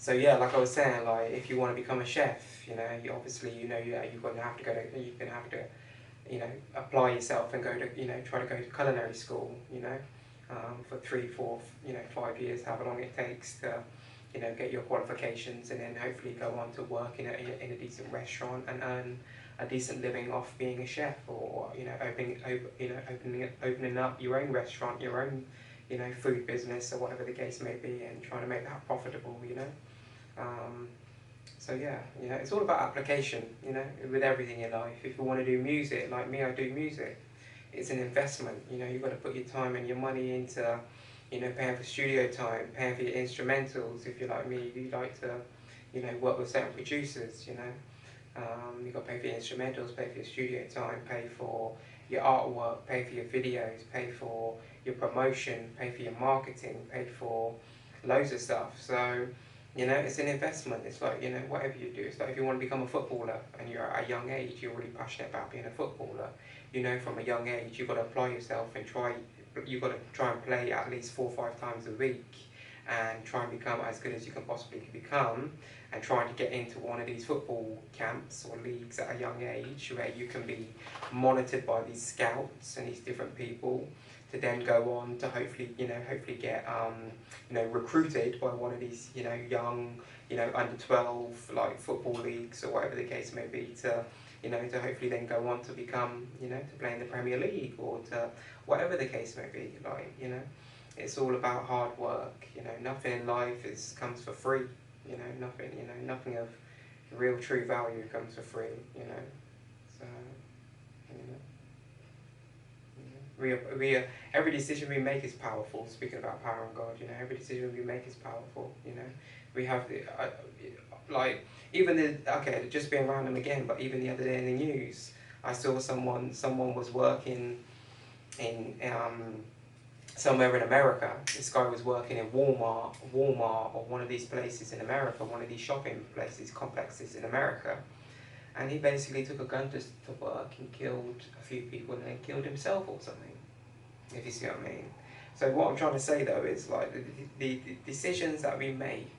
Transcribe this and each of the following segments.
So yeah, like I was saying, like if you want to become a chef, you obviously you're going to have to apply yourself and go to try to go to culinary school, for 3, 4, 5 years, however long it takes to get your qualifications, and then hopefully go on to work in a decent restaurant and earn a decent living off being a chef, or opening up your own restaurant, your own food business, or whatever the case may be, and trying to make that profitable. So yeah, it's all about application, with everything in life. If you want to do music, like me, I do music. It's an investment, you've got to put your time and your money into, paying for studio time, paying for your instrumentals. If you're like me, you like to, work with certain producers, you've got to pay for your instrumentals, pay for your studio time, pay for your artwork, pay for your videos, pay for your promotion, pay for your marketing, pay for loads of stuff. So, it's an investment. It's like, whatever you do. It's like if you want to become a footballer and you're at a young age, you're really passionate about being a footballer, from a young age, you've got to apply yourself and you've got to try and play at least 4 or 5 times a week and try and become as good as you can possibly become, and trying to get into one of these football camps or leagues at a young age where you can be monitored by these scouts and these different people, to then go on to hopefully get recruited by one of these young under 12 like football leagues or whatever the case may be, to to hopefully then go on to become to play in the Premier League, or to whatever the case may be. Like it's all about hard work. Nothing in life comes for free. Nothing of real true value comes for free. So every decision we make is powerful. Speaking about power and God, every decision we make is powerful. We have the just being random again, but even the other day in the news, I saw someone was working in somewhere in America. This guy was working in Walmart, or one of these places in America, one of these shopping places, complexes in America. And he basically took a gun to work and killed a few people, and then killed himself or something, if you see what I mean. So what I'm trying to say though is, like, the decisions that we make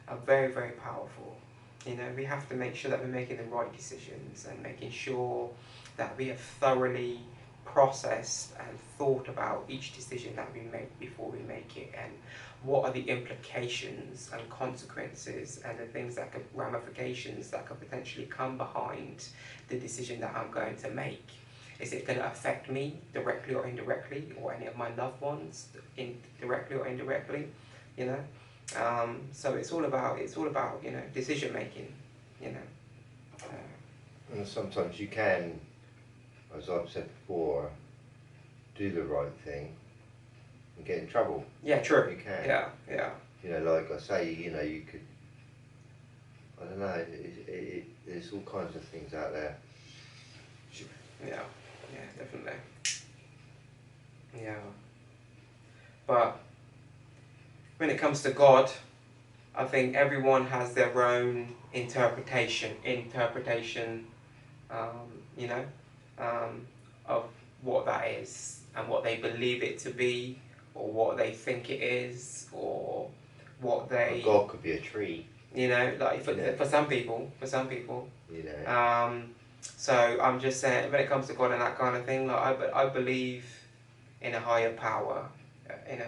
are very, very powerful. We have to make sure that we're making the right decisions, and making sure that we have thoroughly processed and thought about each decision that we make before we make it, and what are the implications and consequences and the things that could, ramifications that could potentially come behind the decision that I'm going to make. Is it going to affect me directly or indirectly, or any of my loved ones directly or indirectly? So it's all about decision making. And sometimes you can, as I've said before, do the right thing and get in trouble. Yeah, true. You can. Yeah. Like I say, you could, I don't know, there's all kinds of things out there. Yeah, definitely. Yeah. But when it comes to God, I think everyone has their own interpretation, of what that is, and what they believe it to be, or what they think it is, or what they... God could be a tree. Like for some people. So I'm just saying, when it comes to God and that kind of thing, like I believe in a higher power, in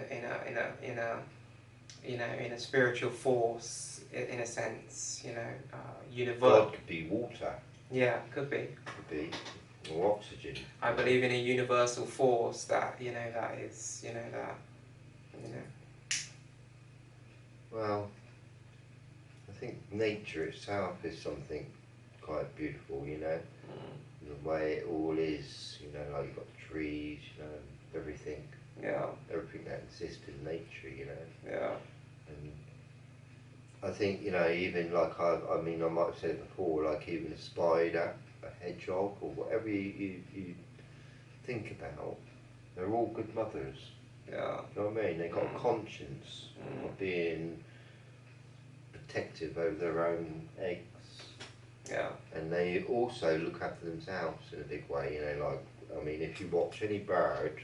a spiritual force, in a sense, universal. God could be water. Yeah, could be. Could be, or oxygen. I believe in a universal force that that is Well, I think nature itself is something quite beautiful, the way it all is, like you've got the trees, everything. Yeah. Everything that exists in nature, Yeah. And I think, even like I might have said it before, like even a spider, a hedgehog, or whatever you think about, they're all good mothers. Yeah. You know what I mean? They've got a conscience of being protective over their own eggs. Yeah. And they also look after themselves in a big way, if you watch any bird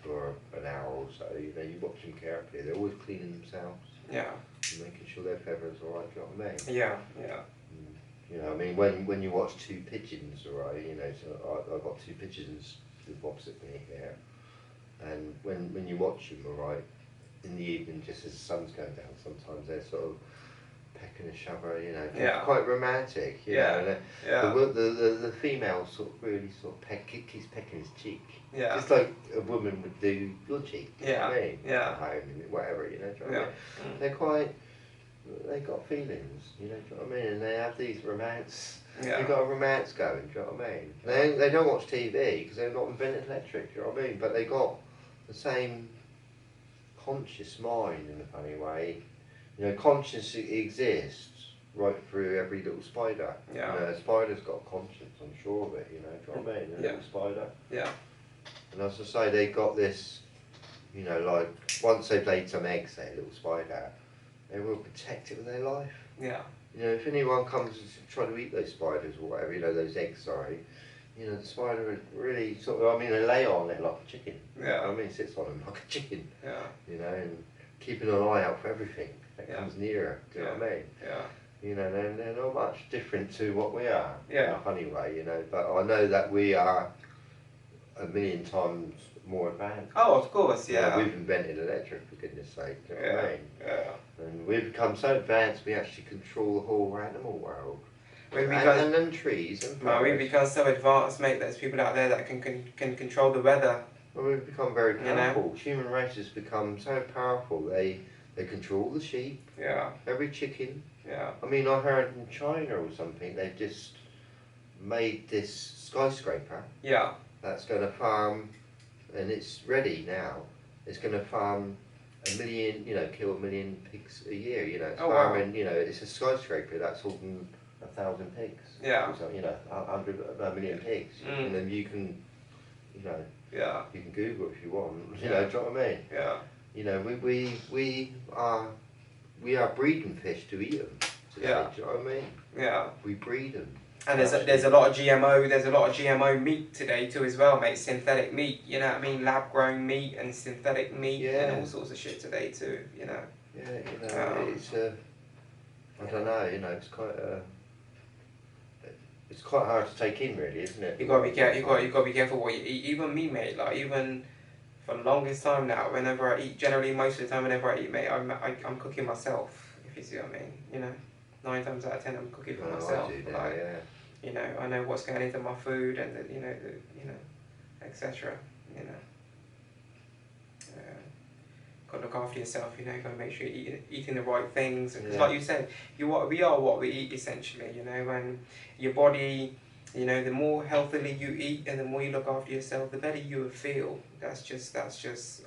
for an hour or so, you watch them carefully, they're always cleaning themselves. Yeah. Making sure their feathers are right, do you know what I mean? Yeah, yeah. You know, I mean, when you watch two pigeons, right, you know, so I've got two pigeons live opposite me here, and when you watch them, right, in the evening, just as the sun's going down, sometimes they're sort of pecking each other, you know, Yeah. quite romantic, you know, and Yeah. the female sort of really sort of keeps pecking his cheek, Yeah. just like a woman would do your cheek, you know what I mean? Yeah. At home, whatever, you know, do you know what I mean? Mm. They're quite, they got feelings, you know, do you know what I mean? And they have these romance. Yeah. They've got a romance going, do you know what I mean? They don't watch TV because they've not invented electric, do you know what I mean? But they got the same conscious mind in a funny way. You know, conscience exists right through every little spider. Yeah. You know, a spider's got a conscience, I'm sure of it, you know, do you know what I mean? A little spider. Yeah. And as I say, they got this, you know, like, once they've laid some eggs, say, a little spider, they will protect it with their life. Yeah. You know, if anyone comes to try to eat those spiders or whatever, you know, those eggs, sorry, you know, the spider would really sort of, I mean, they lay on it like a chicken. Yeah. I mean, sits on them like a chicken. Yeah. You know, and keeping an eye out for everything that comes nearer, do you know what I mean? Yeah. You know, they're not much different to what we are, in Yeah. a funny way, you know, but I know that we are a million times more advanced. Oh, of course, You know, yeah. we've invented electric, for goodness sake, do you know what I mean? Yeah. And we've become so advanced we actually control the whole animal world. And then trees and well, we've forests. become so advanced, mate, there's people out there that can control the weather. Well, we've become very You know? powerful. Human race has become so powerful. They control the sheep, Yeah. every chicken. Yeah. I mean, I heard in China or something, they've just made this skyscraper Yeah. that's going to farm, and it's ready now. It's going to farm a million, you know, kill 1 million pigs a year. You know, it's farming. Wow. You know, it's a skyscraper that's holding 1,000 pigs. Yeah. So, you know, 1 million pigs, and then you can, you know, you can Google if you want. You know, do you know what I mean? Yeah. You know, we are breeding fish to eat them today. Yeah. Do you know what I mean? Yeah. We breed them. And there's a lot of GMO. There's a lot of GMO meat today too as well, mate. Synthetic meat. You know what I mean? Lab grown meat and synthetic meat and all sorts of shit today too. You know. Yeah, you know, it's I don't know. You know, it's quite hard to take in, really, isn't it? You gotta be careful. You gotta be careful what you eat. Even me, mate. Like even for the longest time now, whenever I eat, generally most of the time, whenever I eat, mate, I'm cooking myself. If you see what I mean, you know. 9 times out of 10, I'm cooking for myself. I do now, like, you know, I know what's going into my food and you know, etc. You know, gotta look after yourself. You know, gotta make sure you're eating the right things. Because, like you said, we are what we eat essentially. You know, and your body. You know, the more healthily you eat and the more you look after yourself, the better you will feel. That's just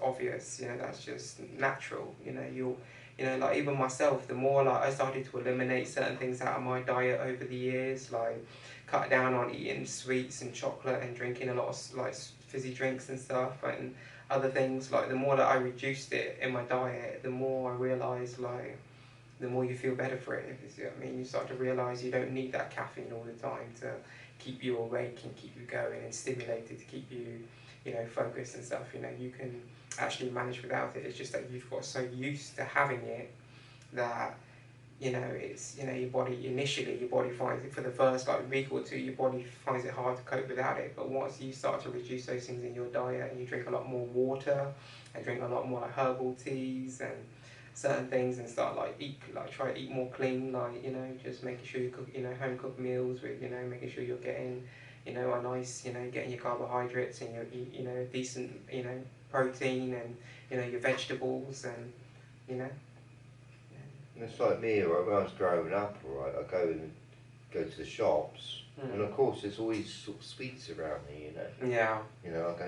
obvious. You know, that's just natural. You know, you know, like even myself, the more like I started to eliminate certain things out of my diet over the years, like cut down on eating sweets and chocolate and drinking a lot of like fizzy drinks and stuff and other things, like the more that I reduced it in my diet, the more I realised like the more you feel better for it, if you see what I mean. You start to realise you don't need that caffeine all the time to keep you awake and keep you going and stimulated to keep you, you know, focused and stuff. You know, you can actually manage without it. It's just that you've got so used to having it that, you know, it's, you know, your body finds it for the first like week or two, your body finds it hard to cope without it. But once you start to reduce those things in your diet and you drink a lot more water and drink a lot more like herbal teas and certain things and start try to eat more clean, like, you know, just making sure you cook, you know, home cooked meals with, you know, making sure you're getting, you know, a nice, you know, getting your carbohydrates and your, you know, decent, you know, protein and, you know, your vegetables and, you know. It's like me, right, when I was growing up, right, I go to the shops, and of course there's always sort of sweets around me, you know. Yeah. You know, I go,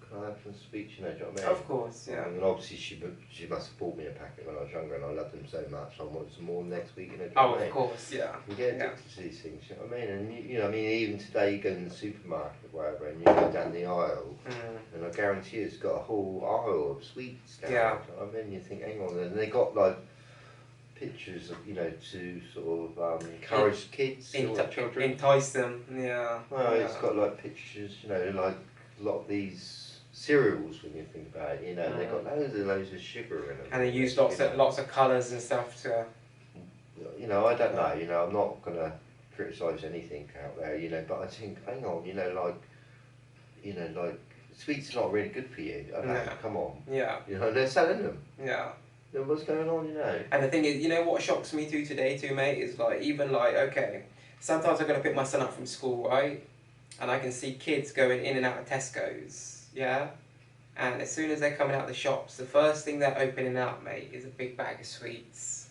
can I have some sweets, you know, do you know what I mean? Of course, yeah. And obviously she must have bought me a packet when I was younger and I loved them so much, I wanted some more next week, you know, do you know what I mean? Of course, yeah. You get addicted to these things, you know what I mean? And you know, I mean, even today you go in the supermarket or whatever and you go down the aisle, and I guarantee you it's got a whole aisle of sweets down there, you know what I mean? You think, hang on, and they got like pictures of, you know, to sort of encourage kids or children. Entice them, yeah. Well, it's got like pictures, you know, like a lot of these cereals when you think about it. You know, they've got loads of sugar in them. And they use lots of colours and stuff to. You know, I don't know. You know, I'm not gonna criticise anything out there. You know, but I think, hang on. You know, like sweets are not really good for you. Okay, No. come on. Yeah. You know, they're selling them. Yeah. You know, what's going on? You know. And the thing is, you know what shocks me today too, mate, is like even like okay, sometimes I'm gonna pick my son up from school, right, and I can see kids going in and out of Tesco's, yeah, and as soon as they're coming out of the shops, the first thing they're opening up, mate, is a big bag of sweets,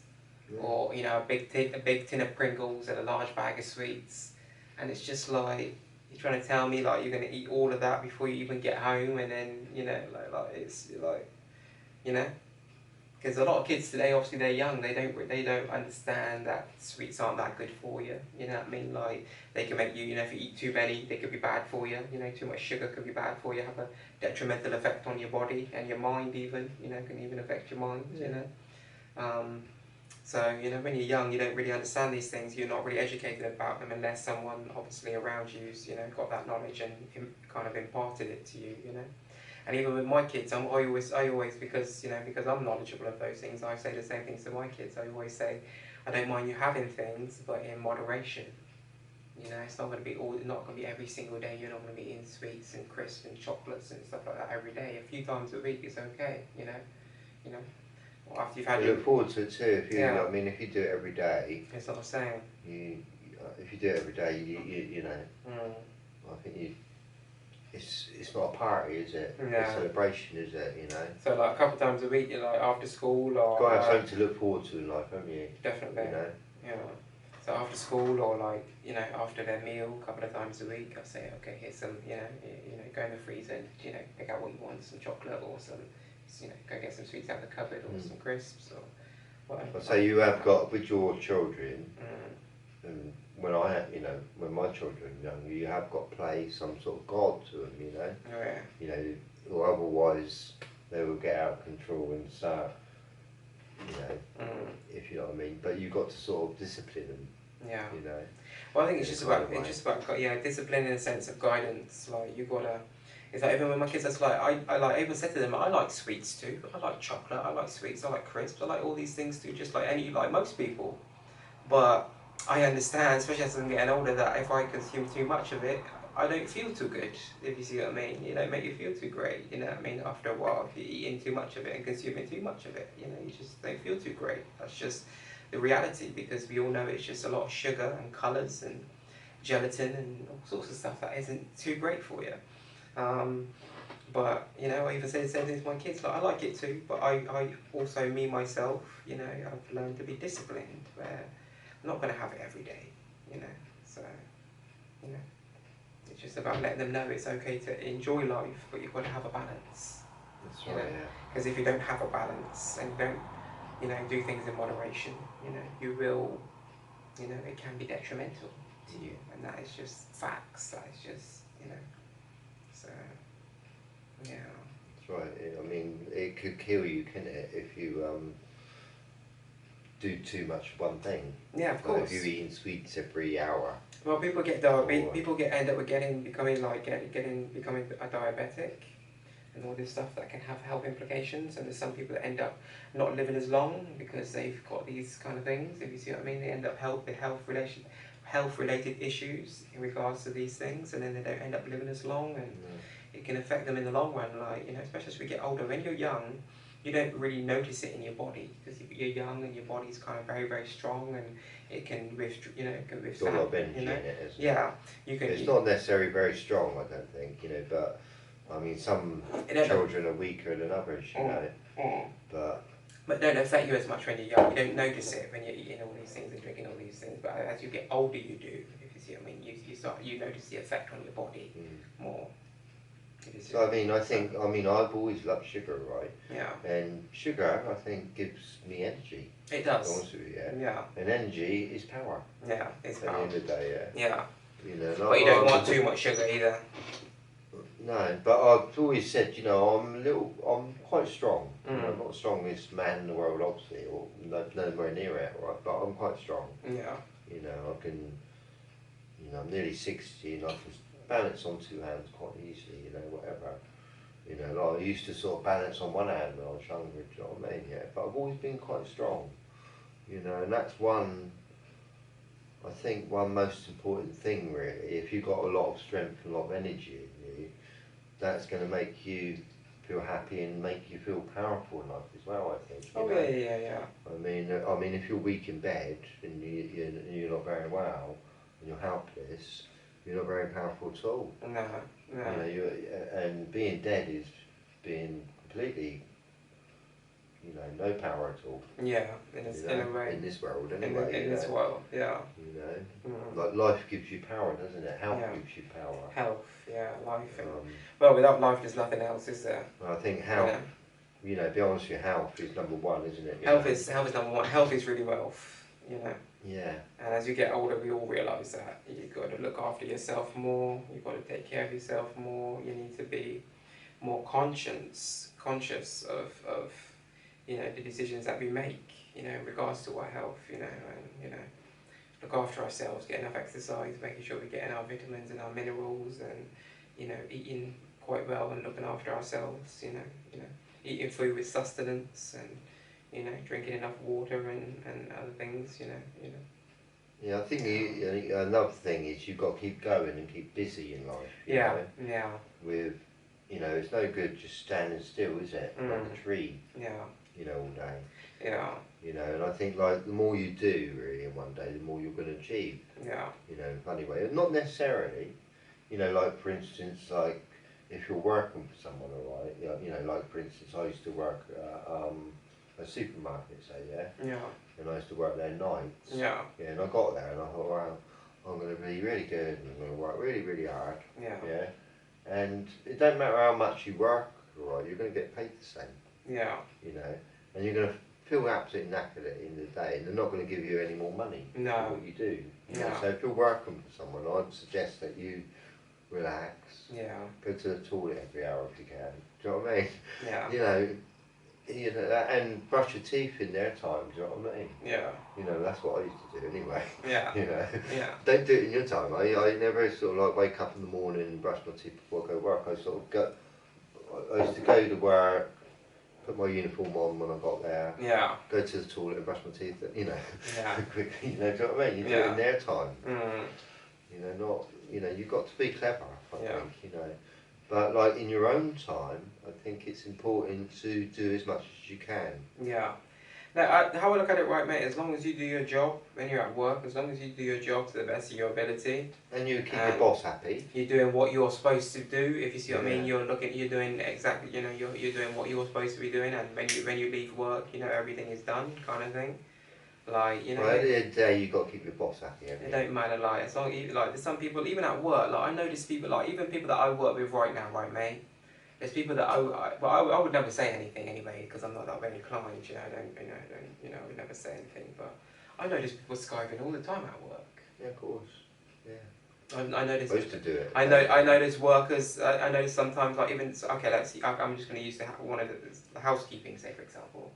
or you know a big tin of Pringles and a large bag of sweets, and it's just like you're trying to tell me like you're gonna eat all of that before you even get home, and then you know like it's like, you know. Because a lot of kids today, obviously they're young, they don't understand that sweets aren't that good for you. You know what I mean? Like they can make you, you know, if you eat too many, they could be bad for you. You know, too much sugar could be bad for you, have a detrimental effect on your body and your mind even. You know, can even affect your mind. You know, so you know when you're young, you don't really understand these things. You're not really educated about them unless someone obviously around you's got that knowledge and kind of imparted it to you. You know. And even with my kids, I always because I'm knowledgeable of those things, I say the same things to my kids. I always say, I don't mind you having things, but in moderation. You know, it's not going to be every single day. You're not going to be eating sweets and crisps and chocolates and stuff like that every day. A few times a week is okay. You know. Or after you've had. You look forward to it too. If you, yeah. I mean, if you do it every day. It's not the same. If you do it every day, you know. I think you. It's not a party, is it? No. It's a celebration, is it? You know. So like a couple of times a week, you're like after school or. You've got to have something to look forward to in life, haven't you? Definitely. You know. Yeah. So after school or like after their meal, a couple of times a week, I say okay, here's some go in the freezer and pick out what you want, some chocolate or some go get some sweets out of the cupboard or some crisps or whatever. I say you have got with your children. And when when my children were young, you have got to play some sort of God to them, you know. Oh, yeah. You know, or otherwise they will get out of control and start, if you know what I mean. But you've got to sort of discipline them. Yeah. You know. Well, I think it's just about discipline in a sense of guidance. Like you gotta. It's like even with my kids, that's like I even said to them, I like sweets too. I like chocolate. I like sweets. I like crisps. I like all these things too, just like most people. But I understand, especially as I'm getting older, that if I consume too much of it, I don't feel too good, if you see what I mean. You don't make you feel too great, you know what I mean? After a while, if you're eating too much of it and consuming too much of it, you just don't feel too great. That's just the reality, because we all know it's just a lot of sugar and colours and gelatin and all sorts of stuff that isn't too great for you. But, I even say the same thing to my kids, like, I like it too, but I also, myself, I've learned to be disciplined, where I'm not going to have it every day, so, it's just about letting them know it's okay to enjoy life, but you've got to have a balance. That's right, yeah. Because if you don't have a balance and you don't, do things in moderation, you will, it can be detrimental to you, and that is just facts, that is just, so, yeah. That's right, I mean, it could kill you, couldn't it, if you, do too much of one thing. Yeah, of course. If you're eating sweets every hour. Well, people get diabetes. People end up becoming a diabetic, and all this stuff that can have health implications. And there's some people that end up not living as long because they've got these kind of things. If you see what I mean, they end up health related issues in regards to these things, and then they don't end up living as long, and it can affect them in the long run. Like especially as we get older. When you're young, you don't really notice it in your body, because if you're young and your body's kind of very, very strong, and it can withstand. It's got a lot of energy in it, isn't it? Yeah, you can. It's not necessarily very strong, I don't think, but I mean, some children are weaker than others, But don't affect you as much when you're young. You don't notice it when you're eating all these things and drinking all these things. But as you get older, you do. If you see what I mean, you notice the effect on your body more. So I've always loved sugar, right? Yeah. And sugar, I think, gives me energy. It does. To be honest with you, yeah. And energy is power. Yeah, it's power. At the end of the day, yeah. Yeah. But you don't want too much sugar either. No, but I've always said, I'm quite strong. I'm not the strongest man in the world, obviously, or nowhere near it, right? But I'm quite strong. Yeah. I can, I'm nearly 60 and I can balance on two hands quite easily, whatever. You know, like I used to sort of balance on one hand when I was younger, do you know what I mean? Yeah, but I've always been quite strong, you know, and that's one, I think one most important thing really. If you've got a lot of strength and a lot of energy in you, that's going to make you feel happy and make you feel powerful in life as well, I think. Oh, you know? yeah. I mean, if you're weak in bed and you're not very well and you're helpless, you're not very powerful at all. No. You know, and being dead is being completely, you know, no power at all. Yeah, in a way. In this world, anyway. In this world, yeah. You know, like life gives you power, doesn't it? Health gives you power. Health, life. Well, without life, there's nothing else, is there? I think health. You know, be honest, your health is number one, isn't it? Health is number one. Health is really wealth. You know. Yeah. And as you get older, we all realise that you've got to look after yourself more. You've got to take care of yourself more. You need to be more conscious of you know, the decisions that we make, you know, in regards to our health, you know, and, you know, look after ourselves, get enough exercise, making sure we're getting our vitamins and our minerals and, you know, eating quite well and looking after ourselves, you know, eating food with sustenance and, you know, drinking enough water and other things, you know. Yeah, I think another thing is you've got to keep going and keep busy in life. You know? Yeah. With, you know, it's no good just standing still, is it? Like a tree. Yeah. You know, all day. Yeah. You know, and I think like the more you do really in one day, the more you're going to achieve. Yeah. You know, funny way. Not necessarily. You know, like for instance, like if you're working for someone, alright. You know, like for instance, I used to work at a supermarket, say, yeah. Yeah. And I used to work there nights. Yeah. Yeah, and I got there and I thought, wow, I'm going to be really good and I'm going to work really, really hard. Yeah. Yeah. And it don't matter how much you work, alright, you're going to get paid the same. Yeah. You know, and you're going to feel absolutely knackered at the end of the day, and they're not going to give you any more money for what you do. You know? So if you're working for someone, I'd suggest that you relax. Yeah. Go to the toilet every hour if you can. Do you know what I mean? Yeah. You know, and brush your teeth in their time. Do you know what I mean? Yeah. You know, that's what I used to do anyway. Yeah. You know. Yeah. Don't do it in your time. I never sort of like wake up in the morning and brush my teeth before I go to work. I used to go to work, put my uniform on when I got there. Yeah. Go to the toilet and brush my teeth. You know. Yeah. Quickly. You know. Do you know what I mean? You do it in their time. You know, not. You know, you've got to be clever. I think. You know. But like in your own time, I think it's important to do as much as you can. Yeah. Now, how I look at it, right, mate, as long as you do your job when you're at work, as long as you do your job to the best of your ability. And you keep your boss happy. You're doing what you're supposed to do, if you see what I mean. You're doing exactly, you know, you're doing what you're supposed to be doing, and when you leave work, you know, everything is done, kind of thing. Like, you know. Well, at the end of the day, you've got to keep your boss happy. It don't matter, like, as long like, there's some people, even at work, like, I notice people, like, even people that I work with right now, right, mate. There's people that I would never say anything anyway, because I'm not that very inclined, you know. I would never say anything. But I notice people Skyping all the time at work. Yeah, of course. Yeah. I notice. I used to do it. I notice workers. I notice sometimes, like even okay, let's see. I'm just going to use one of the housekeeping, say for example.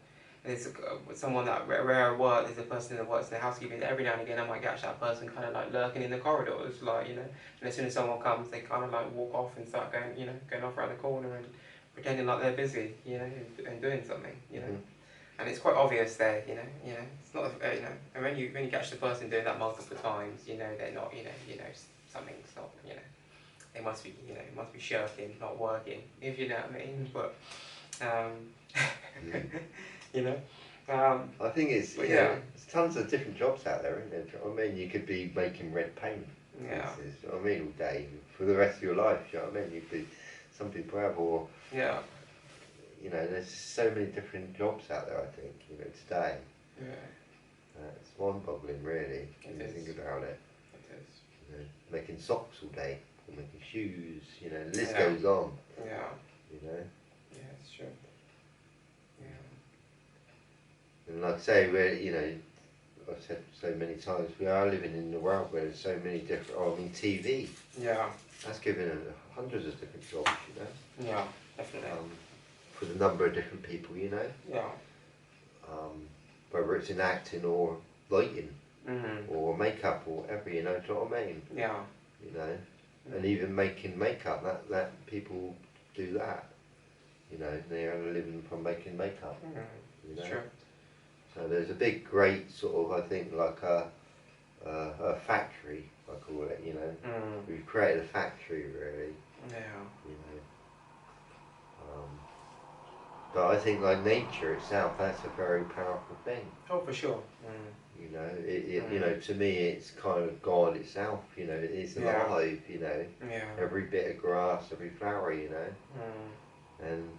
And it's someone that where I work, there's a person that works in the housekeeping. Every now and again, I might catch that person kind of like lurking in the corridors, like, you know. And as soon as someone comes, they kind of like walk off and start going, you know, going off around the corner and pretending like they're busy, you know, and doing something, you know. And it's quite obvious there, you know. It's not, you know. And when you catch the person doing that multiple times, you know, they're not, you know, something's not, you know. They must be, you know, must be shirking, not working, if you know what I mean. But, you know. I think it's, you know, there's tons of different jobs out there, isn't there? Do you know what I mean? You could be making red paint, yeah. You know what I mean, all day, for the rest of your life, you know what I mean? Some people have, or, yeah. You know, there's so many different jobs out there, I think, you know, today. Yeah. It's mind-boggling, really, when you think about it. It is. You know, making socks all day, or making shoes, you know, the list goes on. Yeah. You know? Yeah, it's true. And like I say, you know, I've said so many times, we are living in a world where there's so many different, TV. Yeah. That's given hundreds of different jobs, you know. Yeah, definitely. For the number of different people, you know. Yeah. Whether it's in acting or lighting, or makeup or whatever, you know, do you know what I mean? Yeah. You know, and even making makeup, that people do that. you know, they earn a living from making makeup, you know. True. So there's a big, great sort of, I think, like a factory, I call it, you know. We've created a factory, really, Yeah. you know. But I think, like, nature itself, that's a very powerful thing. Oh, for sure. You know, you know, to me, it's kind of God itself. You know, it's Yeah. alive. You know, Yeah. every bit of grass, every flower. You know, and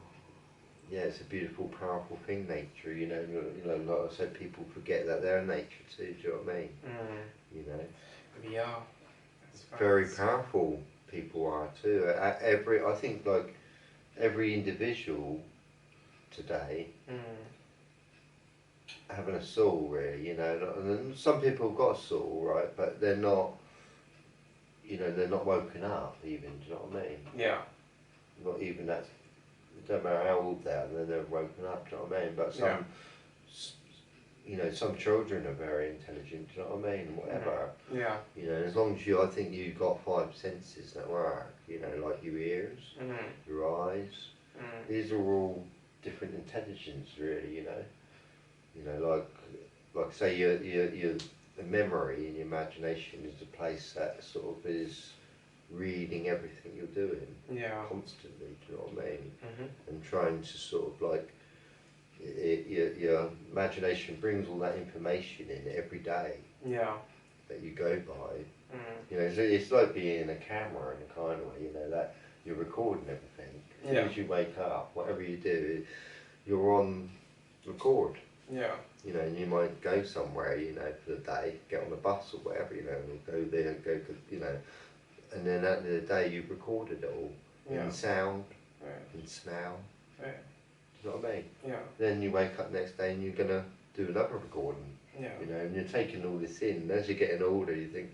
yeah, it's a beautiful, powerful thing, nature. You know, like I said, people forget that they're nature too. Do you know what I mean? You know, We are. That's very facts. powerful people are too. I think, like, every individual today having a soul, really, you know. And some people have got a soul, right, but they're not, you know, they're not woken up even. Do you know what I mean? Yeah. Not even that. It don't matter how old they are, they're woken up. Do you know what I mean? But some, you know, some children are very intelligent. Do you know what I mean? Whatever. Yeah. You know, as long as I think you've got 5 senses that work. You know, like your ears, your eyes. These are all different intelligence, really. You know, like say your memory and your imagination is a place that sort of is reading everything you're doing constantly. Do you know what I mean? And trying to sort of like your imagination brings all that information in every day that you go by. You know, it's like being in a camera in a kind of way. You know that you're recording everything. As soon as you wake up, whatever you do, you're on record. Yeah. You know, and you might go somewhere, you know, for the day, get on the bus or whatever, you know, and go there and go, you know, and then at the end of the day you've recorded it all in sound, in smell. Do you know what I mean? Yeah. Then you wake up next day and you're gonna do another recording. You know, and you're taking all this in. And as you're getting older, you think,